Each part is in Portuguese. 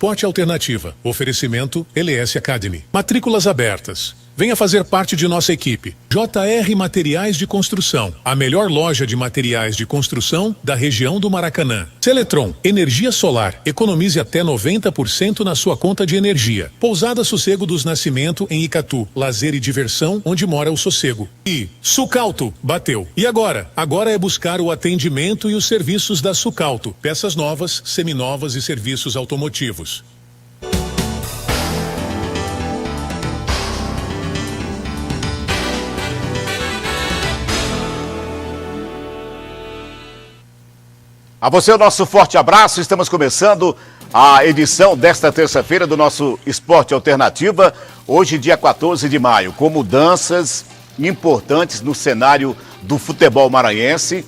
Esporte Alternativa. Oferecimento LS Academy. Matrículas abertas. Venha fazer parte de nossa equipe. JR Materiais de Construção, a melhor loja de materiais de construção da região do Maracanã. Seletron, energia solar. Economize até 90% na sua conta de energia. Pousada Sossego dos Nascimento em Icatu. Lazer e diversão onde mora o sossego. E Sucauto, bateu. E agora? Agora é buscar o atendimento e os serviços da Sucauto. Peças novas, seminovas e serviços automotivos. A você o nosso forte abraço, estamos começando a edição desta terça-feira do nosso Esporte Alternativa, hoje dia 14 de maio, com mudanças importantes no cenário do futebol maranhense,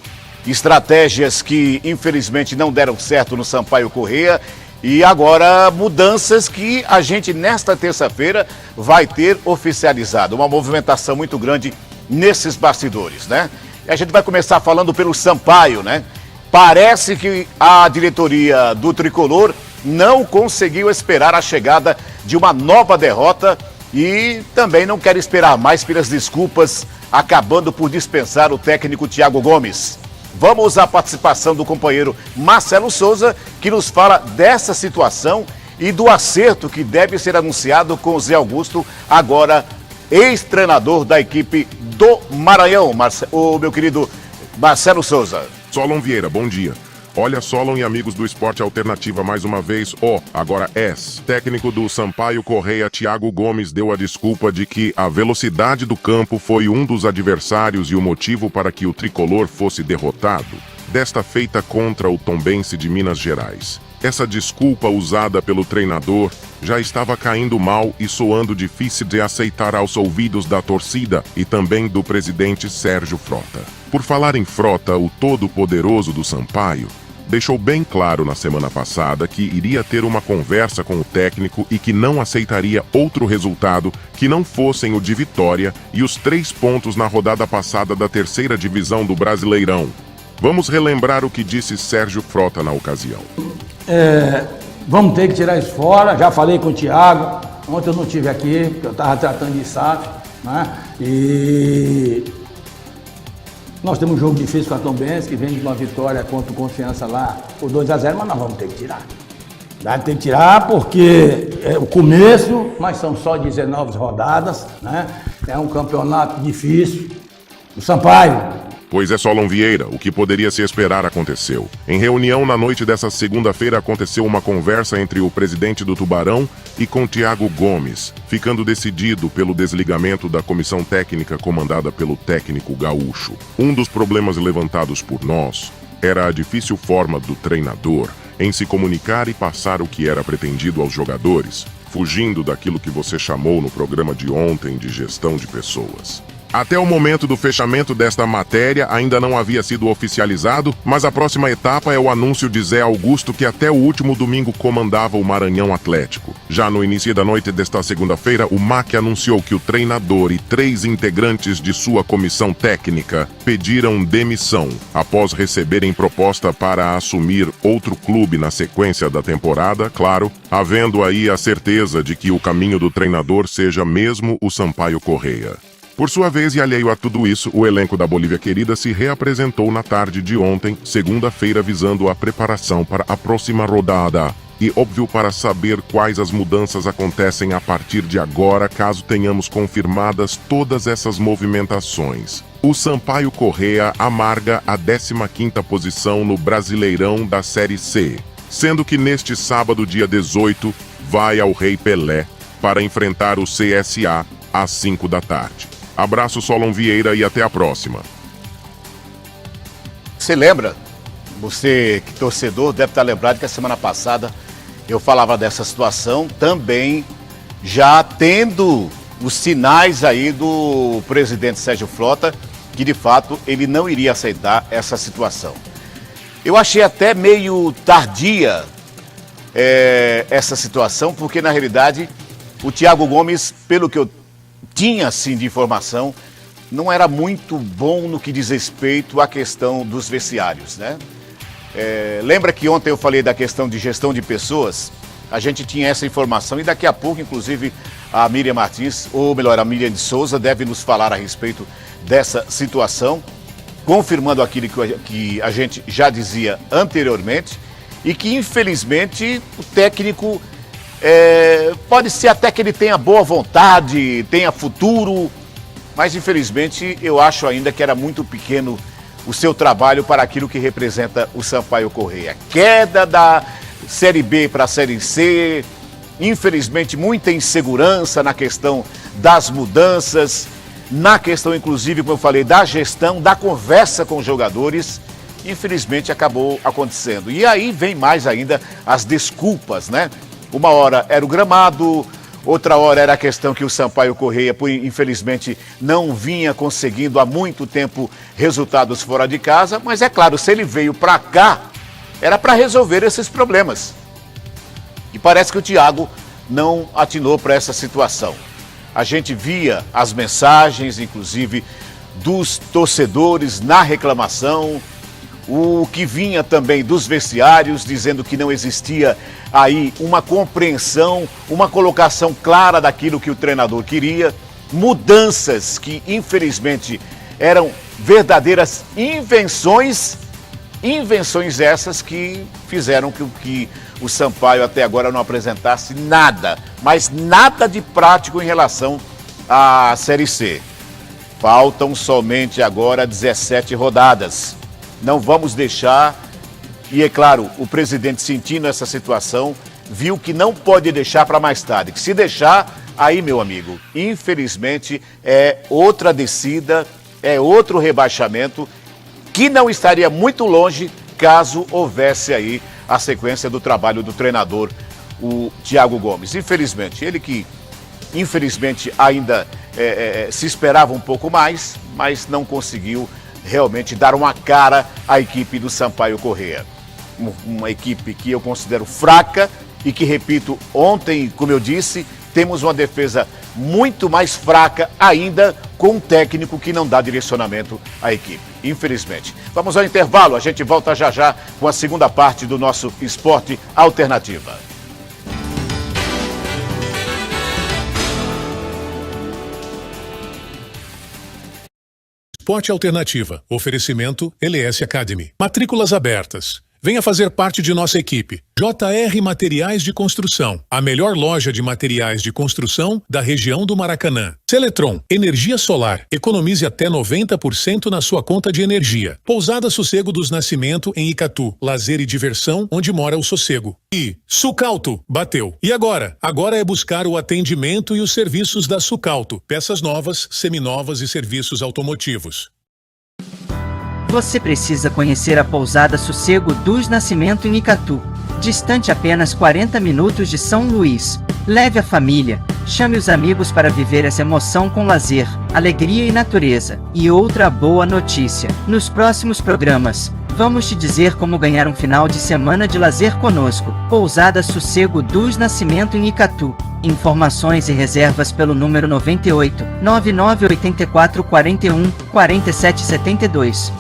estratégias que infelizmente não deram certo no Sampaio Corrêa e agora mudanças que a gente nesta terça-feira vai ter oficializado, uma movimentação muito grande nesses bastidores, né? E a gente vai começar falando pelo Sampaio, né? Parece que a diretoria do Tricolor não conseguiu esperar a chegada de uma nova derrota e também não quer esperar mais pelas desculpas, acabando por dispensar o técnico Thiago Gomes. Vamos à participação do companheiro Marcelo Souza, que nos fala dessa situação e do acerto que deve ser anunciado com o Zé Augusto, agora ex-treinador da equipe do Maranhão. O meu querido Marcelo Souza. Solon Vieira, bom dia. Olha, Solon e amigos do Esporte Alternativa, mais uma vez, agora técnico do Sampaio Corrêa, Thiago Gomes, deu a desculpa de que a velocidade do campo foi um dos adversários e o motivo para que o tricolor fosse derrotado, desta feita contra o Tombense de Minas Gerais. Essa desculpa usada pelo treinador já estava caindo mal e soando difícil de aceitar aos ouvidos da torcida e também do presidente Sérgio Frota. Por falar em Frota, o todo-poderoso do Sampaio deixou bem claro na semana passada que iria ter uma conversa com o técnico e que não aceitaria outro resultado que não fossem o de vitória e os 3 pontos na rodada passada da 3ª divisão do Brasileirão. Vamos relembrar o que disse Sérgio Frota na ocasião. Vamos ter que tirar isso fora, já falei com o Thiago, ontem eu não estive aqui, porque eu estava tratando de SAF, né? E nós temos um jogo difícil com a Tombense, que vem de uma vitória contra o Confiança lá, por 2-0, mas nós vamos ter que tirar. Vai ter que tirar porque é o começo, mas são só 19 rodadas, né? É um campeonato difícil. O Sampaio. Pois é, Solon Vieira, o que poderia se esperar aconteceu. Em reunião na noite dessa segunda-feira aconteceu uma conversa entre o presidente do Tubarão e com Thiago Gomes, ficando decidido pelo desligamento da comissão técnica comandada pelo técnico gaúcho. Um dos problemas levantados por nós era a difícil forma do treinador em se comunicar e passar o que era pretendido aos jogadores, fugindo daquilo que você chamou no programa de ontem de gestão de pessoas. Até o momento do fechamento desta matéria ainda não havia sido oficializado, mas a próxima etapa é o anúncio de Zé Augusto, que até o último domingo comandava o Maranhão Atlético. Já no início da noite desta segunda-feira, o MAC anunciou que o treinador e 3 integrantes de sua comissão técnica pediram demissão, após receberem proposta para assumir outro clube na sequência da temporada, claro, havendo aí a certeza de que o caminho do treinador seja mesmo o Sampaio Corrêa. Por sua vez, e alheio a tudo isso, o elenco da Bolívia Querida se reapresentou na tarde de ontem, segunda-feira, visando a preparação para a próxima rodada. E óbvio para saber quais as mudanças acontecem a partir de agora, caso tenhamos confirmadas todas essas movimentações. O Sampaio Corrêa amarga a 15ª posição no Brasileirão da Série C, sendo que neste sábado, dia 18, vai ao Rei Pelé para enfrentar o CSA às 5 da tarde. Abraço, Solon Vieira, e até a próxima. Você lembra? Você, que torcedor, deve estar lembrado que a semana passada eu falava dessa situação, também já tendo os sinais aí do presidente Sérgio Frota, que de fato ele não iria aceitar essa situação. Eu achei até meio tardia essa situação, porque na realidade o Thiago Gomes, pelo que eu tinha assim de informação, não era muito bom no que diz respeito à questão dos vestiários, né? Lembra que ontem eu falei da questão de gestão de pessoas? a gente tinha essa informação e daqui a pouco, inclusive, a Miriam Martins, ou melhor, a Miriam de Souza, deve nos falar a respeito dessa situação, confirmando aquilo que a gente já dizia anteriormente e que, infelizmente, o técnico pode ser até que ele tenha boa vontade, tenha futuro, mas, infelizmente, eu acho ainda que era muito pequeno o seu trabalho para aquilo que representa o Sampaio Corrêa. Queda da Série B para a Série C, infelizmente muita insegurança na questão das mudanças, na questão inclusive, como eu falei, da gestão, da conversa com os jogadores, infelizmente acabou acontecendo. E aí vem mais ainda as desculpas, né? Uma hora era o gramado, outra hora era a questão que o Sampaio Corrêa, infelizmente, não vinha conseguindo há muito tempo resultados fora de casa, mas é claro, se ele veio para cá, era para resolver esses problemas. E parece que o Thiago não atinou para essa situação. A gente via as mensagens, inclusive, dos torcedores na reclamação, o que vinha também dos vestiários, dizendo que não existia aí uma compreensão, uma colocação clara daquilo que o treinador queria, mudanças que, infelizmente, eram verdadeiras invenções essas que fizeram que o Sampaio até agora não apresentasse nada, mas nada de prático em relação à Série C. Faltam somente agora 17 rodadas. Não vamos deixar, e é claro, o presidente sentindo essa situação, viu que não pode deixar para mais tarde, que se deixar, aí meu amigo, infelizmente é outra descida, é outro rebaixamento, que não estaria muito longe caso houvesse aí a sequência do trabalho do treinador, o Thiago Gomes. Infelizmente, ele que infelizmente ainda se esperava um pouco mais, mas não conseguiu realmente dar uma cara à equipe do Sampaio Corrêa. Uma equipe que eu considero fraca e que, repito, ontem, como eu disse, temos uma defesa muito mais fraca ainda com um técnico que não dá direcionamento à equipe, infelizmente. Vamos ao intervalo, a gente volta já já com a segunda parte do nosso Esporte Alternativa. Esporte Alternativa. Oferecimento LS Academy. Matrículas abertas. Venha fazer parte de nossa equipe. JR Materiais de Construção. A melhor loja de materiais de construção da região do Maracanã. Seletron. Energia solar. Economize até 90% na sua conta de energia. Pousada Sossego dos Nascimento em Icatu. Lazer e diversão onde mora o sossego. E Sucalto. Bateu. E agora? Agora é buscar o atendimento e os serviços da Sucalto. Peças novas, seminovas e serviços automotivos. Você precisa conhecer a Pousada Sossego dos Nascimento em Icatu, distante apenas 40 minutos de São Luís. Leve a família, chame os amigos para viver essa emoção com lazer, alegria e natureza. E outra boa notícia: nos próximos programas, vamos te dizer como ganhar um final de semana de lazer conosco. Pousada Sossego dos Nascimento em Icatu. Informações e reservas pelo número 98 9984 41 47 72.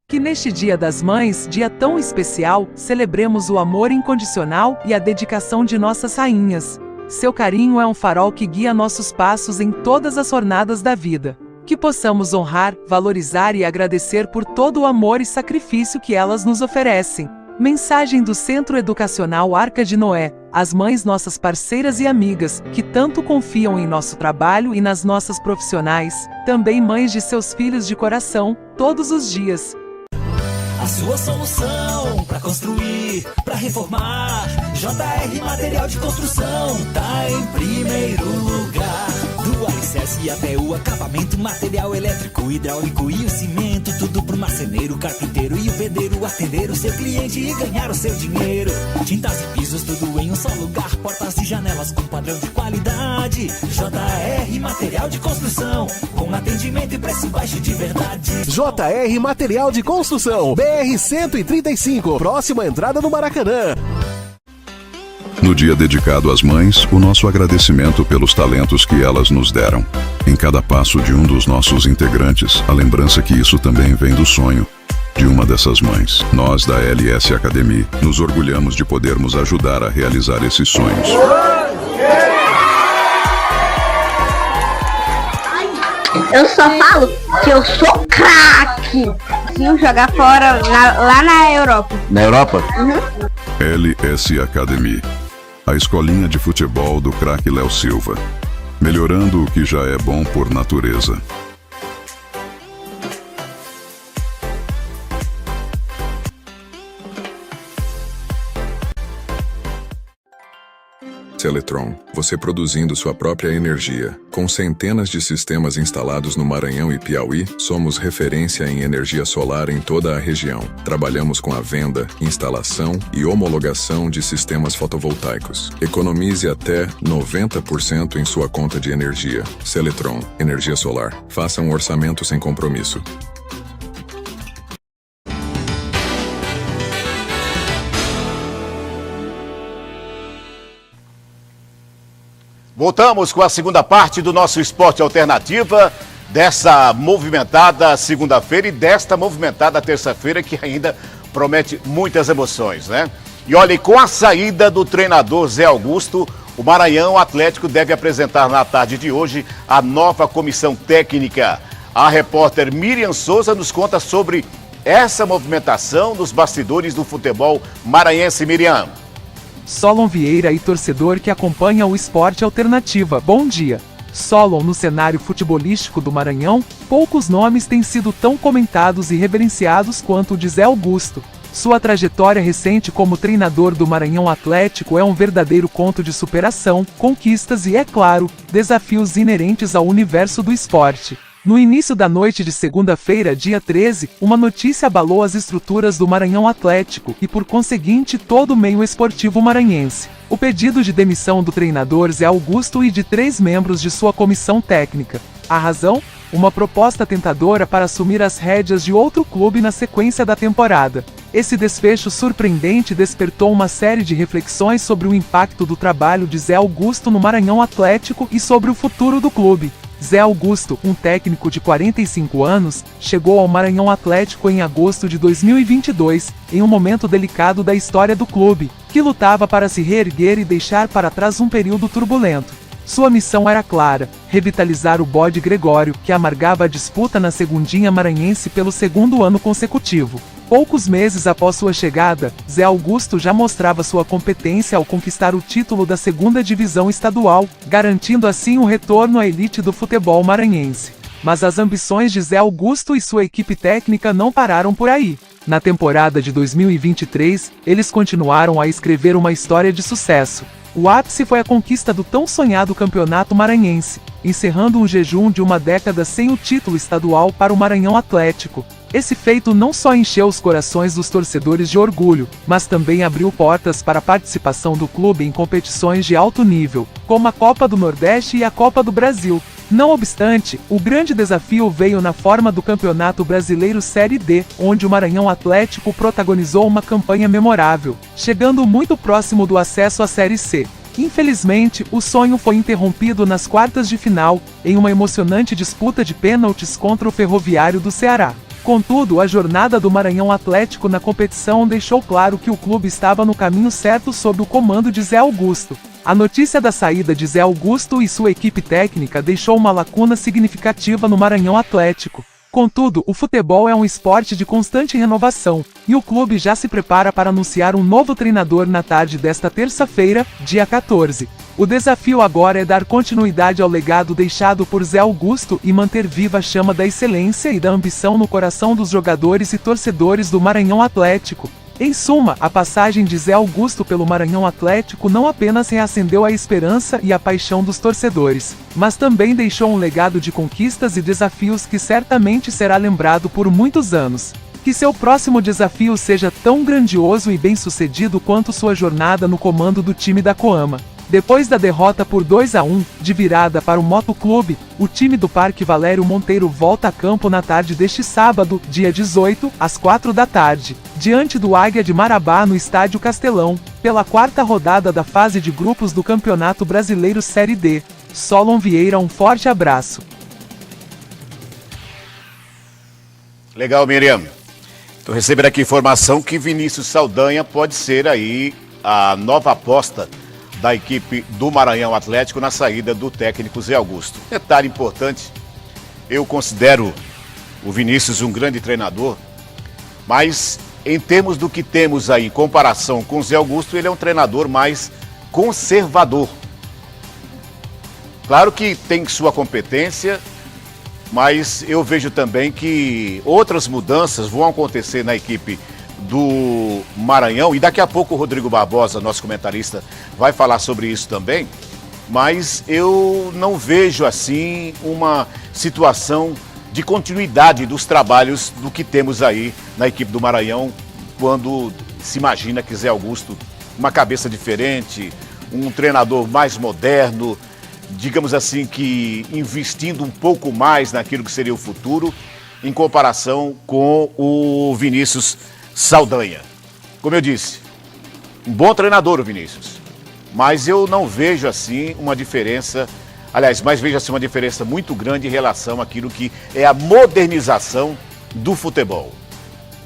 Que neste Dia das Mães, dia tão especial, celebremos o amor incondicional e a dedicação de nossas rainhas. Seu carinho é um farol que guia nossos passos em todas as jornadas da vida. Que possamos honrar, valorizar e agradecer por todo o amor e sacrifício que elas nos oferecem. Mensagem do Centro Educacional Arca de Noé. As mães, nossas parceiras e amigas, que tanto confiam em nosso trabalho e nas nossas profissionais, também mães de seus filhos de coração, todos os dias. A sua solução para construir, para reformar. JR Material de Construção tá em primeiro lugar. Do alicerce até o acabamento, material elétrico, hidráulico e o cimento, tudo pro marceneiro, carpinteiro e o pedreiro atender o seu cliente e ganhar o seu dinheiro. Tintas e pisos, tudo em um só lugar, portas e janelas com padrão de qualidade. JR Material de Construção, com atendimento e preço baixo de verdade. JR Material de Construção, BR 135, próxima entrada do Maracanã. No dia dedicado às mães, o nosso agradecimento pelos talentos que elas nos deram. Em cada passo de um dos nossos integrantes, a lembrança que isso também vem do sonho. de uma dessas mães. Nós da LS Academy nos orgulhamos de podermos ajudar a realizar esses sonhos. Eu só falo que eu sou craque. Se eu jogar fora, lá na Europa. Na Europa? Uhum. LS Academy, a escolinha de futebol do craque Léo Silva. Melhorando o que já é bom por natureza. Seletron, você produzindo sua própria energia. Com centenas de sistemas instalados no Maranhão e Piauí, somos referência em energia solar em toda a região. Trabalhamos com a venda, instalação e homologação de sistemas fotovoltaicos. Economize até 90% em sua conta de energia. Seletron, energia solar. Faça um orçamento sem compromisso. Voltamos com a segunda parte do nosso Esporte Alternativa, dessa movimentada segunda-feira e desta movimentada terça-feira que ainda promete muitas emoções, né? E olha, com a saída do treinador Zé Augusto, o Maranhão Atlético deve apresentar na tarde de hoje a nova comissão técnica. A repórter Miriam Souza nos conta sobre essa movimentação nos bastidores do futebol maranhense. Miriam. Solon Vieira e torcedor que acompanha o Esporte Alternativa, bom dia. Solon no cenário futebolístico do Maranhão, poucos nomes têm sido tão comentados e reverenciados quanto o de Zé Augusto. Sua trajetória recente como treinador do Maranhão Atlético é um verdadeiro conto de superação, conquistas e, é claro, desafios inerentes ao universo do esporte. No início da noite de segunda-feira, dia 13, uma notícia abalou as estruturas do Maranhão Atlético e, por conseguinte, todo o meio esportivo maranhense. O pedido de demissão do treinador Zé Augusto e de 3 membros de sua comissão técnica. A razão? Uma proposta tentadora para assumir as rédeas de outro clube na sequência da temporada. Esse desfecho surpreendente despertou uma série de reflexões sobre o impacto do trabalho de Zé Augusto no Maranhão Atlético e sobre o futuro do clube. Zé Augusto, um técnico de 45 anos, chegou ao Maranhão Atlético em agosto de 2022, em um momento delicado da história do clube, que lutava para se reerguer e deixar para trás um período turbulento. Sua missão era clara: revitalizar o Bode Gregório, que amargava a disputa na segundinha maranhense pelo 2º ano consecutivo. Poucos meses após sua chegada, Zé Augusto já mostrava sua competência ao conquistar o título da 2ª divisão estadual, garantindo assim o retorno à elite do futebol maranhense. Mas as ambições de Zé Augusto e sua equipe técnica não pararam por aí. Na temporada de 2023, eles continuaram a escrever uma história de sucesso. O ápice foi a conquista do tão sonhado Campeonato Maranhense, encerrando um jejum de uma década sem o título estadual para o Maranhão Atlético. Esse feito não só encheu os corações dos torcedores de orgulho, mas também abriu portas para a participação do clube em competições de alto nível, como a Copa do Nordeste e a Copa do Brasil. Não obstante, o grande desafio veio na forma do Campeonato Brasileiro Série D, onde o Maranhão Atlético protagonizou uma campanha memorável, chegando muito próximo do acesso à Série C. Infelizmente, o sonho foi interrompido nas quartas de final, em uma emocionante disputa de pênaltis contra o Ferroviário do Ceará. Contudo, a jornada do Maranhão Atlético na competição deixou claro que o clube estava no caminho certo sob o comando de Zé Augusto. A notícia da saída de Zé Augusto e sua equipe técnica deixou uma lacuna significativa no Maranhão Atlético. Contudo, o futebol é um esporte de constante renovação, e o clube já se prepara para anunciar um novo treinador na tarde desta terça-feira, dia 14. O desafio agora é dar continuidade ao legado deixado por Zé Augusto e manter viva a chama da excelência e da ambição no coração dos jogadores e torcedores do Maranhão Atlético. Em suma, a passagem de Zé Augusto pelo Maranhão Atlético não apenas reacendeu a esperança e a paixão dos torcedores, mas também deixou um legado de conquistas e desafios que certamente será lembrado por muitos anos. Que seu próximo desafio seja tão grandioso e bem-sucedido quanto sua jornada no comando do time da Coama. Depois da derrota por 2-1, de virada para o Motoclube, o time do Parque Valério Monteiro volta a campo na tarde deste sábado, dia 18, às 4 da tarde, diante do Águia de Marabá no Estádio Castelão, pela 4ª rodada da fase de grupos do Campeonato Brasileiro Série D. Solon Vieira, um forte abraço. Legal, Miriam. Estou recebendo aqui informação que Vinícius Saldanha pode ser aí a nova aposta da equipe do Maranhão Atlético na saída do técnico Zé Augusto. Detalhe importante, eu considero o Vinícius um grande treinador, mas em termos do que temos aí em comparação com o Zé Augusto, ele é um treinador mais conservador. Claro que tem sua competência, mas eu vejo também que outras mudanças vão acontecer na equipe do Maranhão, e daqui a pouco o Rodrigo Barbosa, nosso comentarista, vai falar sobre isso também, mas eu não vejo assim uma situação de continuidade dos trabalhos do que temos aí na equipe do Maranhão, quando se imagina que Zé Augusto, uma cabeça diferente, um treinador mais moderno, digamos assim, que investindo um pouco mais naquilo que seria o futuro, em comparação com o Vinícius Saldanha. Como eu disse, um bom treinador o Vinícius, mas eu não vejo assim uma diferença, aliás, mas vejo assim uma diferença muito grande em relação àquilo que é a modernização do futebol.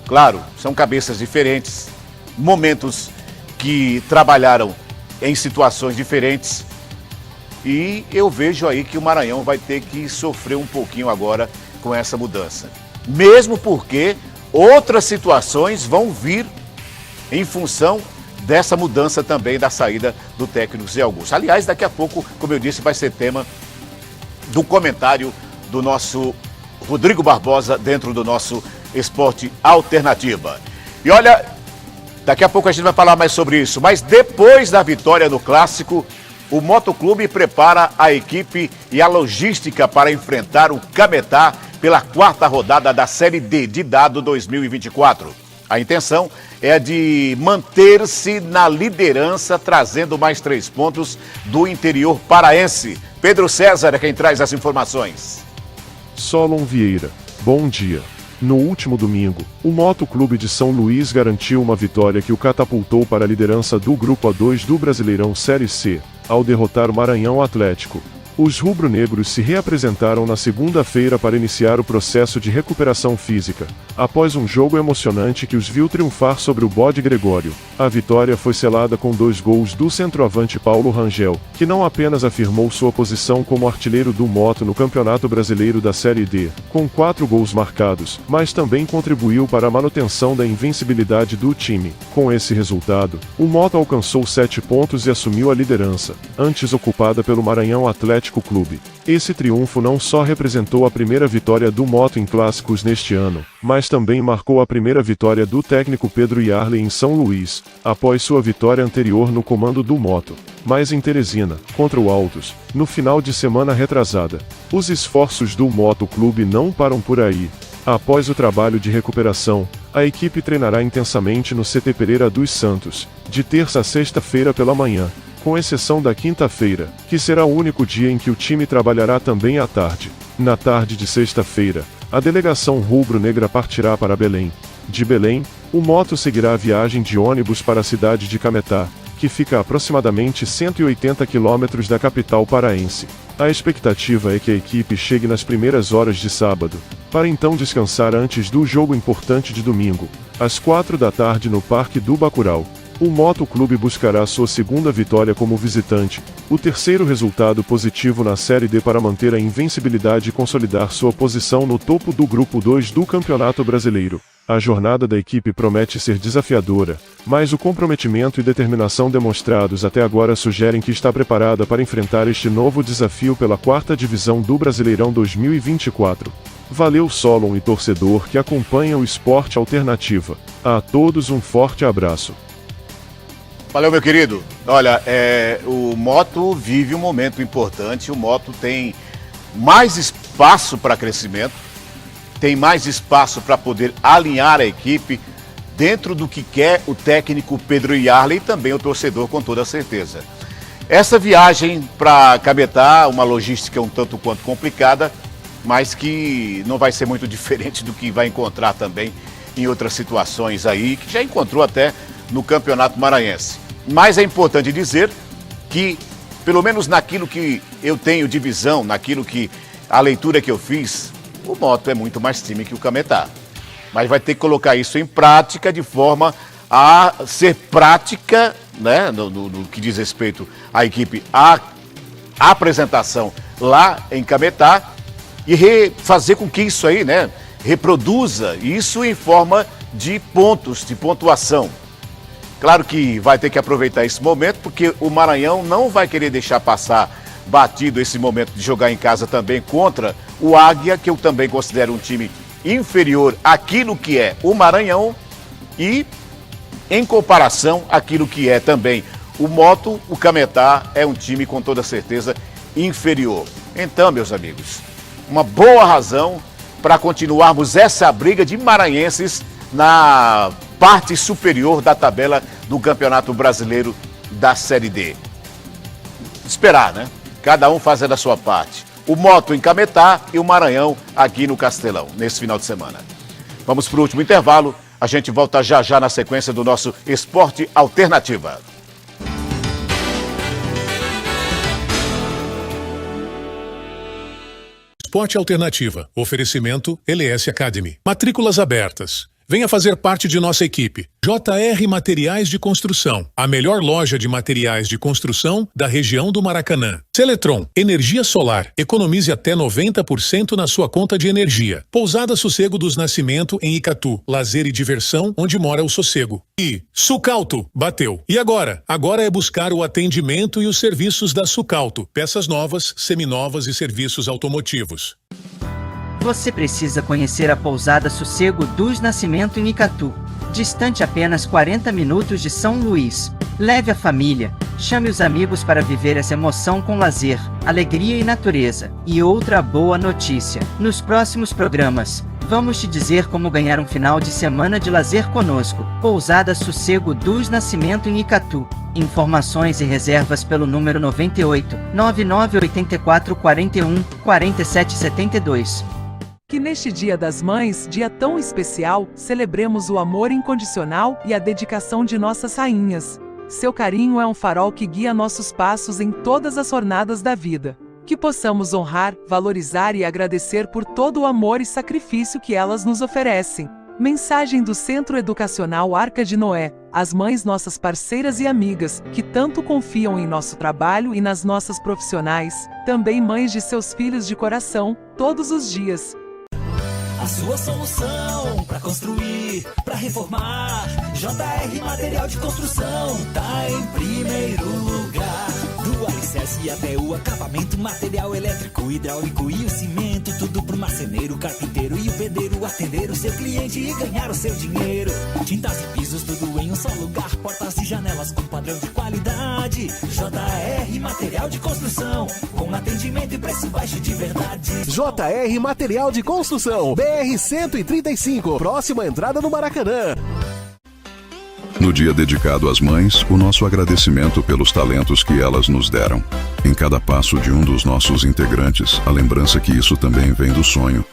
Claro, são cabeças diferentes, momentos que trabalharam em situações diferentes, e eu vejo aí que o Maranhão vai ter que sofrer um pouquinho agora com essa mudança. Mesmo porque outras situações vão vir em função dessa mudança também da saída do técnico Zé Augusto. Aliás, daqui a pouco, como eu disse, vai ser tema do comentário do nosso Rodrigo Barbosa dentro do nosso Esporte Alternativa. E olha, daqui a pouco a gente vai falar mais sobre isso, mas depois da vitória no Clássico, o Motoclube prepara a equipe e a logística para enfrentar o Cametá pela 4ª rodada da Série D de Dado 2024. A intenção é a de manter-se na liderança, trazendo mais 3 pontos do interior paraense. Pedro César é quem traz as informações. Solon Vieira, bom dia. No último domingo, o Motoclube de São Luís garantiu uma vitória que o catapultou para a liderança do Grupo A2 do Brasileirão Série C, ao derrotar o Maranhão Atlético. Os rubro-negros se reapresentaram na segunda-feira para iniciar o processo de recuperação física, após um jogo emocionante que os viu triunfar sobre o Bode Gregório. A vitória foi selada com 2 gols do centroavante Paulo Rangel, que não apenas afirmou sua posição como artilheiro do Moto no Campeonato Brasileiro da Série D, com 4 gols marcados, mas também contribuiu para a manutenção da invencibilidade do time. Com esse resultado, o Moto alcançou 7 pontos e assumiu a liderança, antes ocupada pelo Maranhão Atlético Clube. Esse triunfo não só representou a primeira vitória do Moto em clássicos neste ano, mas também marcou a primeira vitória do técnico Pedro Yarley em São Luís, após sua vitória anterior no comando do Moto, mas em Teresina, contra o Altos, no final de semana retrasada. Os esforços do Moto Clube não param por aí. Após o trabalho de recuperação, a equipe treinará intensamente no CT Pereira dos Santos, de terça a sexta-feira pela manhã, com exceção da quinta-feira, que será o único dia em que o time trabalhará também à tarde. Na tarde de sexta-feira, a delegação rubro-negra partirá para Belém. De Belém, o Moto seguirá a viagem de ônibus para a cidade de Cametá, que fica a aproximadamente 180 quilômetros da capital paraense. A expectativa é que a equipe chegue nas primeiras horas de sábado, para então descansar antes do jogo importante de domingo, às 4 da tarde no Parque do Bacurau. O Motoclube buscará sua segunda vitória como visitante, o terceiro resultado positivo na Série D para manter a invencibilidade e consolidar sua posição no topo do Grupo 2 do Campeonato Brasileiro. A jornada da equipe promete ser desafiadora, mas o comprometimento e determinação demonstrados até agora sugerem que está preparada para enfrentar este novo desafio pela 4ª divisão do Brasileirão 2024. Valeu Solon e torcedor que acompanha o Esporte Alternativa. A todos um forte abraço. Valeu, meu querido. Olha, o Moto vive um momento importante, o Moto tem mais espaço para crescimento, tem mais espaço para poder alinhar a equipe dentro do que quer o técnico Pedro Yarley e também o torcedor, com toda certeza. Essa viagem para Cametá, uma logística um tanto quanto complicada, mas que não vai ser muito diferente do que vai encontrar também em outras situações aí, que já encontrou até no Campeonato Maranhense. Mas é importante dizer que, pelo menos naquilo que eu tenho de visão, naquilo que a leitura que eu fiz, o Moto é muito mais time que o Cametá. mas vai ter que colocar isso em prática de forma a ser prática, né, no que diz respeito à equipe, à apresentação lá em Cametá e fazer com que isso aí, né, reproduza isso em forma de pontos, de pontuação. Claro que vai ter que aproveitar esse momento, porque o Maranhão não vai querer deixar passar batido esse momento de jogar em casa também contra o Águia, que eu também considero um time inferior àquilo que é o Maranhão e, em comparação, àquilo que é também o Moto, o Cametá é um time com toda certeza inferior. Então, meus amigos, uma boa razão para continuarmos essa briga de maranhenses na parte superior da tabela do Campeonato Brasileiro da Série D. Esperar, né? Cada um fazendo a sua parte. O Moto em Cametá e o Maranhão aqui no Castelão, nesse final de semana. Vamos para o último intervalo. A gente volta já já na sequência do nosso Esporte Alternativa. Esporte Alternativa. Oferecimento LS Academy. Matrículas abertas. Venha fazer parte de nossa equipe. JR Materiais de Construção. A melhor loja de materiais de construção da região do Maracanã. Seletron. Energia solar. Economize até 90% na sua conta de energia. Pousada Sossego dos Nascimento em Icatu. Lazer e diversão onde mora o sossego. E Sucalto. Bateu. E agora? Agora é buscar o atendimento e os serviços da Sucalto. Peças novas, seminovas e serviços automotivos. Você precisa conhecer a pousada Sossego dos Nascimento em Icatu, distante apenas 40 minutos de São Luís. Leve a família, chame os amigos para viver essa emoção com lazer, alegria e natureza. E outra boa notícia: nos próximos programas, vamos te dizer como ganhar um final de semana de lazer conosco. Pousada Sossego dos Nascimento em Icatu. Informações e reservas pelo número 98 9984 41 47 72. Que neste Dia das Mães, dia tão especial, celebremos o amor incondicional e a dedicação de nossas rainhas. Seu carinho é um farol que guia nossos passos em todas as jornadas da vida. Que possamos honrar, valorizar e agradecer por todo o amor e sacrifício que elas nos oferecem. Mensagem do Centro Educacional Arca de Noé, as mães nossas parceiras e amigas, que tanto confiam em nosso trabalho e nas nossas profissionais, também mães de seus filhos de coração, todos os dias. A sua solução para construir, para reformar. JR Material de Construção tá em primeiro lugar. Do alicerce até o acabamento, material elétrico, hidráulico e o cimento, tudo pro marceneiro, carpinteiro e o pedreiro atender o seu cliente e ganhar o seu dinheiro. Tintas e pisos, tudo em um só lugar, portas e janelas com padrão de qualidade. JR Material de Construção, com atendimento e preço baixo de verdade. JR Material de Construção, BR-135, próxima entrada no Maracanã. No dia dedicado às mães, o nosso agradecimento pelos talentos que elas nos deram. Em cada passo de um dos nossos integrantes, a lembrança que isso também vem do sonho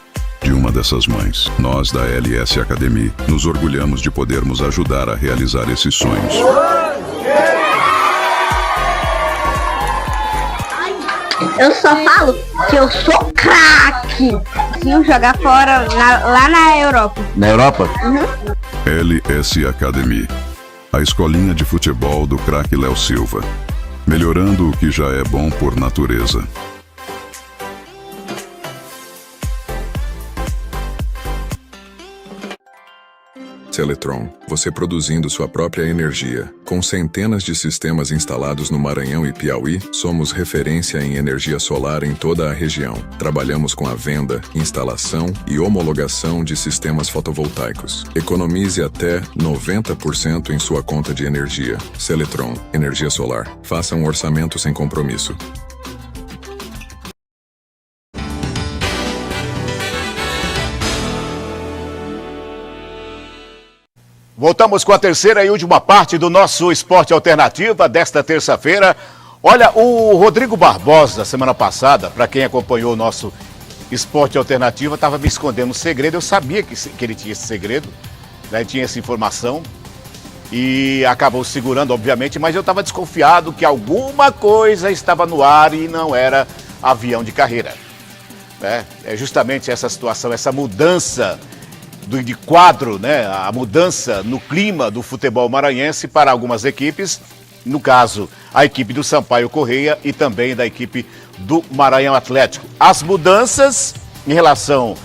de uma dessas mães. Nós, da LS Academy, nos orgulhamos de podermos ajudar a realizar esses sonhos. Eu só falo que eu sou craque. Se eu jogar fora, lá na Europa. Na Europa? Uhum. LS Academy, a escolinha de futebol do craque Léo Silva. Melhorando o que já é bom por natureza. Seletron, você produzindo sua própria energia. Com centenas de sistemas instalados no Maranhão e Piauí, somos referência em energia solar em toda a região. Trabalhamos com a venda, instalação e homologação de sistemas fotovoltaicos. Economize até 90% em sua conta de energia. Seletron, energia solar. Faça um orçamento sem compromisso. Voltamos com a terceira e última parte do nosso Esporte Alternativa desta terça-feira. Olha, o Rodrigo Barbosa, semana passada, para quem acompanhou o nosso Esporte Alternativa, estava me escondendo um segredo. Eu sabia que ele tinha esse segredo, né? Tinha essa informação e acabou segurando, obviamente, mas eu estava desconfiado que alguma coisa estava no ar e não era avião de carreira. É justamente essa situação, essa mudança de quadro, né, a mudança no clima do futebol maranhense para algumas equipes, no caso, a equipe do Sampaio Corrêa e também da equipe do Maranhão Atlético. As mudanças em relação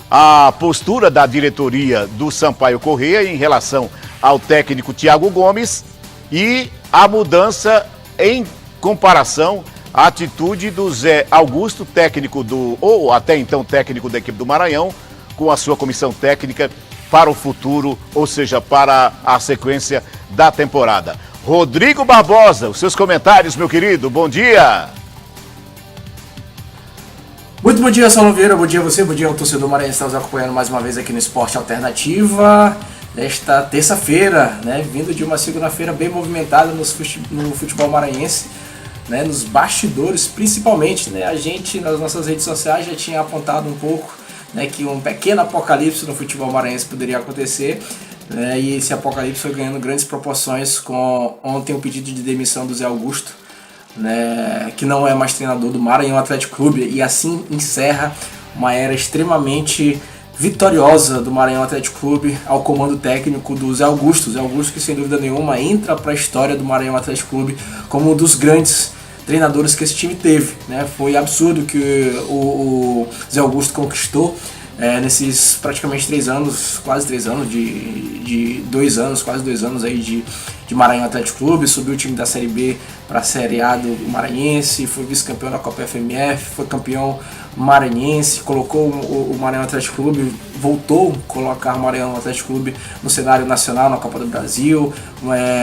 à postura da diretoria do Sampaio Corrêa em relação ao técnico Thiago Gomes e a mudança em comparação à atitude do Zé Augusto, técnico ou até então técnico da equipe do Maranhão, com a sua comissão técnica para o futuro, ou seja, para a sequência da temporada. Rodrigo Barbosa, os seus comentários, meu querido, bom dia! Muito bom dia, Saulo Vieira, bom dia a você, bom dia ao torcedor maranhense, estamos acompanhando mais uma vez aqui no Esporte Alternativa, nesta terça-feira, né, vindo de uma segunda-feira bem movimentada no futebol maranhense, né, nos bastidores principalmente, né, a gente nas nossas redes sociais já tinha apontado um pouco, né, que um pequeno apocalipse no futebol maranhense poderia acontecer, né, e esse apocalipse foi ganhando grandes proporções com ontem o pedido de demissão do Zé Augusto, né, que não é mais treinador do Maranhão Atlético Clube, e assim encerra uma era extremamente vitoriosa do Maranhão Atlético Clube ao comando técnico do Zé Augusto. Zé Augusto que sem dúvida nenhuma entra para a história do Maranhão Atlético Clube como um dos grandes treinadores que esse time teve, né? Foi absurdo que o Zé Augusto conquistou nesses praticamente 3 anos, quase 3 anos, quase 2 anos aí de Maranhão Atlético Clube, subiu o time da Série B para a Série A do Maranhense, foi vice-campeão da Copa FMF, foi campeão maranhense, colocou o Maranhão Atlético Clube, voltou a colocar o Maranhão Atlético Clube no cenário nacional na Copa do Brasil,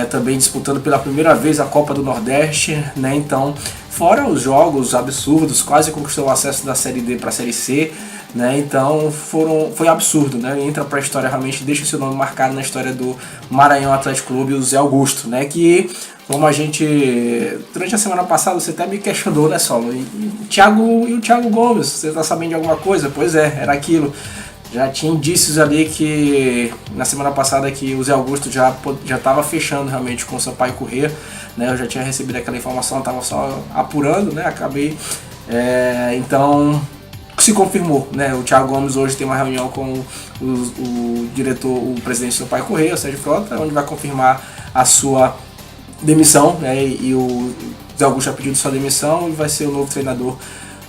também disputando pela primeira vez a Copa do Nordeste, né? Então, fora os jogos absurdos, quase conquistou o acesso da Série D para a Série C, né? Então foi absurdo, né? Entra para a história, realmente deixa o seu nome marcado na história do Maranhão Atlético Clube, o Zé Augusto, né? Que, como a gente, durante a semana passada, você até me questionou, né, Saulo? E o Thiago Gomes, você tá sabendo de alguma coisa? Pois é, era aquilo. Já tinha indícios ali que, na semana passada, que o Zé Augusto já estava fechando realmente com o Sampaio Corrêa, né? Eu já tinha recebido aquela informação, estava só apurando, né? Acabei, então se confirmou, né? O Thiago Gomes hoje tem uma reunião com o diretor, o presidente do Sampaio Corrêa, o Sérgio Frota, onde vai confirmar a sua demissão, né? E o Zé Augusto já pediu sua demissão e vai ser o novo treinador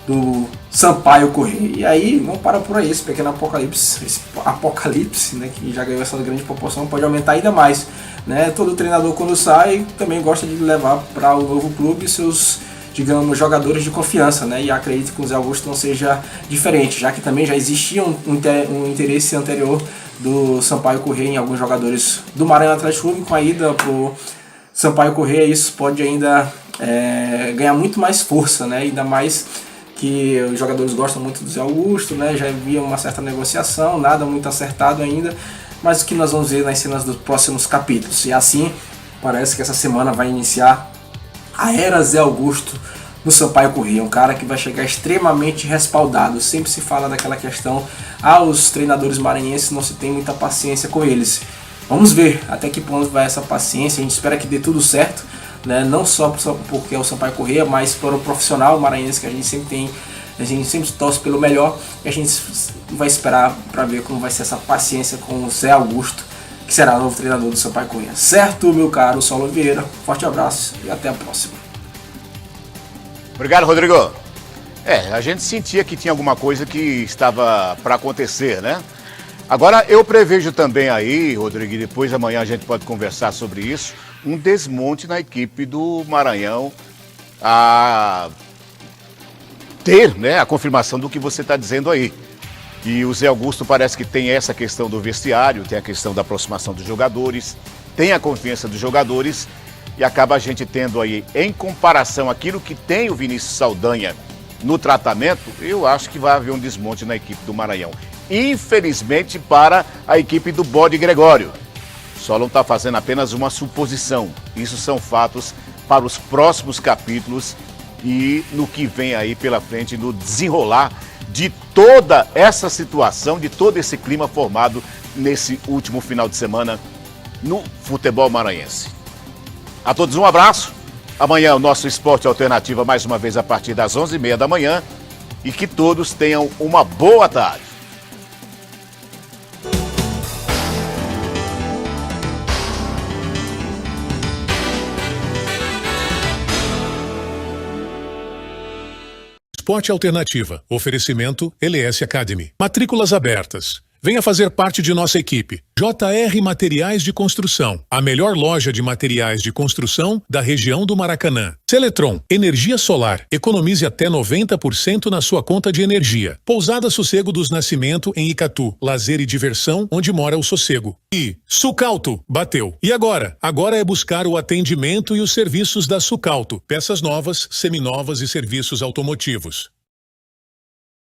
do Sampaio Corrêa. E aí, não para por aí, esse pequeno apocalipse, né, que já ganhou essa grande proporção, pode aumentar ainda mais, né? Todo treinador, quando sai, também gosta de levar para o novo clube seus, digamos, jogadores de confiança, né? E acredito que o Zé Augusto não seja diferente, já que também já existia um interesse anterior do Sampaio Corrêa em alguns jogadores do Maranhão Atlético Clube. Com a ida pro Sampaio Corrêa, isso pode ainda ganhar muito mais força, né? Ainda mais que os jogadores gostam muito do Zé Augusto, né? Já havia uma certa negociação, nada muito acertado ainda, mas o que nós vamos ver nas cenas dos próximos capítulos. E assim, parece que essa semana vai iniciar a era Zé Augusto no Sampaio Corrêa, um cara que vai chegar extremamente respaldado. Sempre se fala daquela questão, os treinadores maranhenses não se tem muita paciência com eles. Vamos ver até que ponto vai essa paciência, a gente espera que dê tudo certo, né? Não só porque é o Sampaio Corrêa, mas para o profissional maranhense que a gente sempre tem, a gente sempre torce pelo melhor, e a gente vai esperar para ver como vai ser essa paciência com o Zé Augusto, que será o novo treinador do Sampaio Corrêa. Certo, meu caro Saulo Vieira? Forte abraço e até a próxima. Obrigado, Rodrigo. A gente sentia que tinha alguma coisa que estava para acontecer, né? Agora, eu prevejo também aí, Rodrigo, e depois amanhã a gente pode conversar sobre isso, um desmonte na equipe do Maranhão a ter, né, a confirmação do que você está dizendo aí. E o Zé Augusto parece que tem essa questão do vestiário, tem a questão da aproximação dos jogadores, tem a confiança dos jogadores e acaba a gente tendo aí, em comparação àquilo que tem o Vinícius Saldanha no tratamento, eu acho que vai haver um desmonte na equipe do Maranhão. Infelizmente para a equipe do Bode Gregório. Solon está fazendo apenas uma suposição. Isso são fatos para os próximos capítulos e no que vem aí pela frente, no desenrolar de toda essa situação, de todo esse clima formado nesse último final de semana no futebol maranhense. A todos um abraço. Amanhã o nosso Esporte Alternativa mais uma vez a partir das 11h30 da manhã e que todos tenham uma boa tarde. Esporte Alternativa. Oferecimento LS Academy. Matrículas abertas. Venha fazer parte de nossa equipe. JR Materiais de Construção, a melhor loja de materiais de construção da região do Maracanã. Seletron, energia solar. Economize até 90% na sua conta de energia. Pousada Sossego dos Nascimento em Icatu. Lazer e diversão onde mora o sossego. E Sucauto, bateu. E agora? Agora é buscar o atendimento e os serviços da Sucauto. Peças novas, seminovas e serviços automotivos.